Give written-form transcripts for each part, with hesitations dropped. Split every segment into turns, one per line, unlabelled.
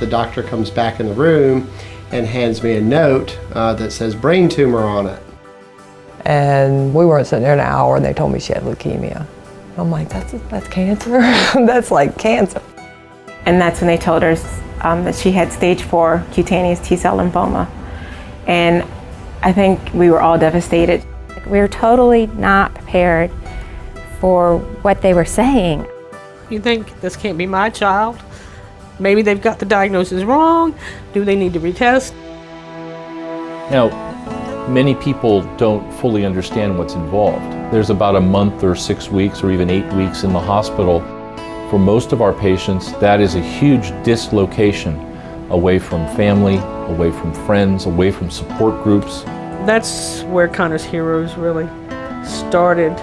The doctor comes back in the room and hands me a note that says brain tumor on it.
And we weren't sitting there an hour and they told me she had leukemia. I'm like, that's cancer? That's like cancer.
And that's when they told her that she had stage 4 cutaneous T-cell lymphoma. And I think we were all devastated.
We were totally not prepared for what they were saying.
You think, this can't be my child? Maybe they've got the diagnosis wrong. Do they need to retest?
Now, many people don't fully understand what's involved. There's about a month or 6 weeks or even 8 weeks in the hospital. For most of our patients, that is a huge dislocation away from family, away from friends, away from support groups.
That's where Connor's Heroes really started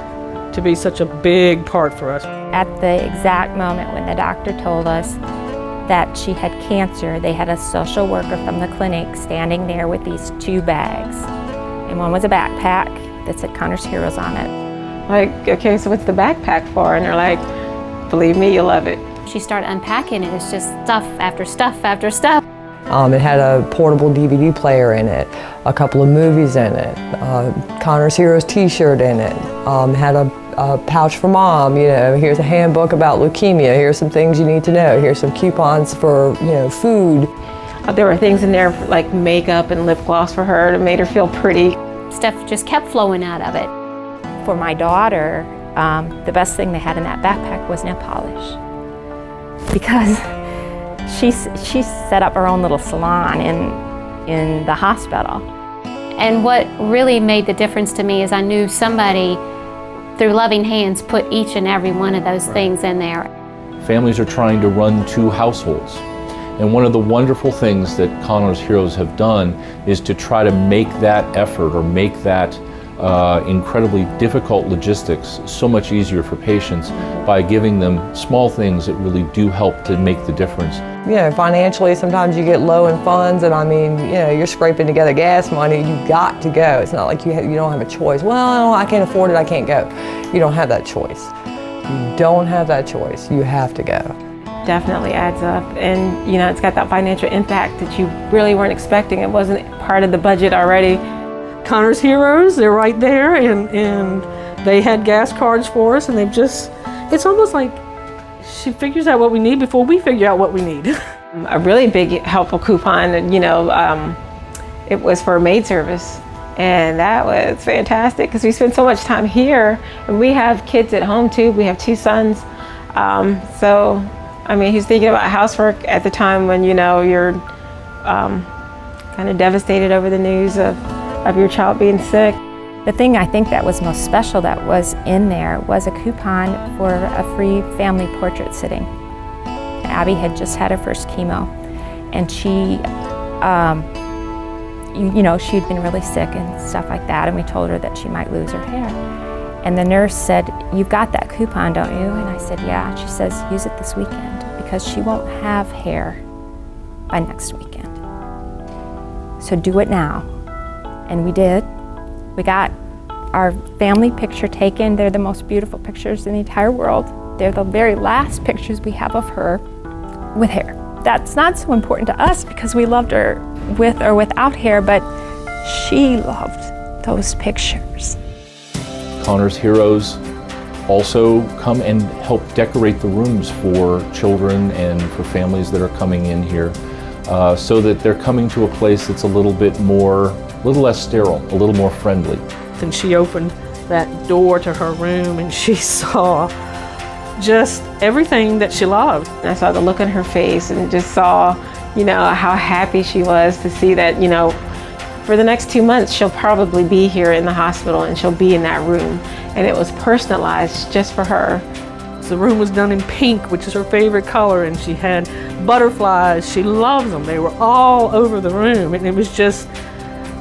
to be such a big part for us.
At the exact moment when the doctor told us that she had cancer, they had a social worker from the clinic standing there with these 2 bags. And one was a backpack that said Connor's Heroes on it.
Like, okay, so what's the backpack for? And they're like, believe me, you'll love it.
She started unpacking it. It's just stuff after stuff after stuff.
It had a portable DVD player in it, a couple of movies in it, Connor's Heroes t-shirt in it, had a pouch for mom, you know, here's a handbook about leukemia, here's some things you need to know, here's some coupons for, you know, food.
There were things in there like makeup and lip gloss for her that made her feel pretty.
Stuff just kept flowing out of it.
For my daughter, the best thing they had in that backpack was nail polish. Because she set up her own little salon in the hospital.
And what really made the difference to me is I knew somebody, through loving hands, put each and every one of those things in there.
Families are trying to run 2 households. And one of the wonderful things that Connor's Heroes have done is to try to make that effort or make that incredibly difficult logistics so much easier for patients by giving them small things that really do help to make the difference.
You know, financially, sometimes you get low in funds, and I mean, you know, you're scraping together gas money, you got to go. It's not like you don't have a choice. Well, I can't afford it, I can't go. You don't have that choice. You don't have that choice. You have to go.
Definitely adds up, and you know, it's got that financial impact that you really weren't expecting. It wasn't part of the budget already.
Connor's Heroes, they're right there, and they had gas cards for us, and they've just, it's almost like she figures out what we need before we figure out what we need.
A really big helpful coupon, you know, it was for maid service, and that was fantastic because we spend so much time here, and we have kids at home too. We have 2 sons, so I mean, he's thinking about housework at the time when, you know, you're kind of devastated over the news of your child being sick.
The thing I think that was most special that was in there was a coupon for a free family portrait sitting. Abby had just had her first chemo, and she, you know, she'd been really sick and stuff like that, and we told her that she might lose her hair. And the nurse said, "You've got that coupon, don't you?" And I said, "Yeah." She says, "Use it this weekend because she won't have hair by next weekend. So do it now." And we did. We got our family picture taken. They're the most beautiful pictures in the entire world. They're the very last pictures we have of her with hair. That's not so important to us because we loved her with or without hair, but she loved those pictures.
Connor's Heroes also come and help decorate the rooms for children and for families that are coming in here so that they're coming to a place that's a little less sterile, a little more friendly.
And she opened that door to her room and she saw just everything that she loved.
And I saw the look on her face and just saw, you know, how happy she was to see that, you know, for the next 2 months, she'll probably be here in the hospital and she'll be in that room. And it was personalized just for her.
The room was done in pink, which is her favorite color, and she had butterflies. She loves them. They were all over the room, and it was just,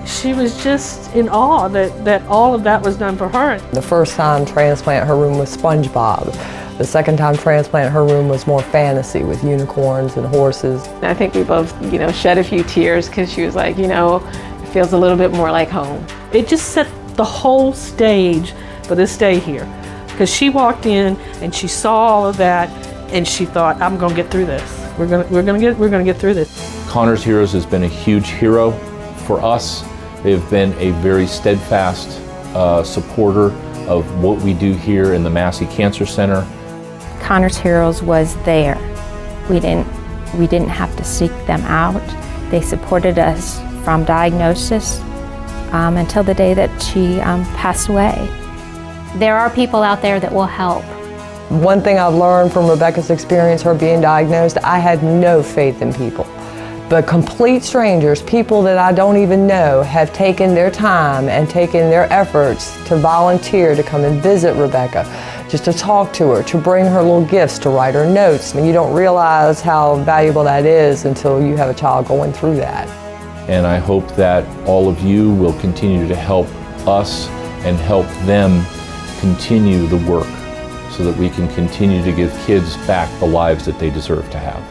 she was just in awe that all of that was done for her.
The first time transplant, her room was SpongeBob. The second time transplant, her room was more fantasy with unicorns and horses.
I think we both, you know, shed a few tears because she was like, you know, it feels a little bit more like home.
It just set the whole stage for this day here. Because she walked in and she saw all of that and she thought, I'm gonna get through this. We're gonna get through this.
Connor's Heroes has been a huge hero for us. They've been a very steadfast supporter of what we do here in the Massey Cancer Center.
Connor's Heroes was there. We didn't have to seek them out. They supported us from diagnosis until the day that she passed away.
There are people out there that will help.
One thing I've learned from Rebecca's experience, her being diagnosed, I had no faith in people. But complete strangers, people that I don't even know, have taken their time and taken their efforts to volunteer to come and visit Rebecca, just to talk to her, to bring her little gifts, to write her notes. I mean, you don't realize how valuable that is until you have a child going through that.
And I hope that all of you will continue to help us and help them continue the work so that we can continue to give kids back the lives that they deserve to have.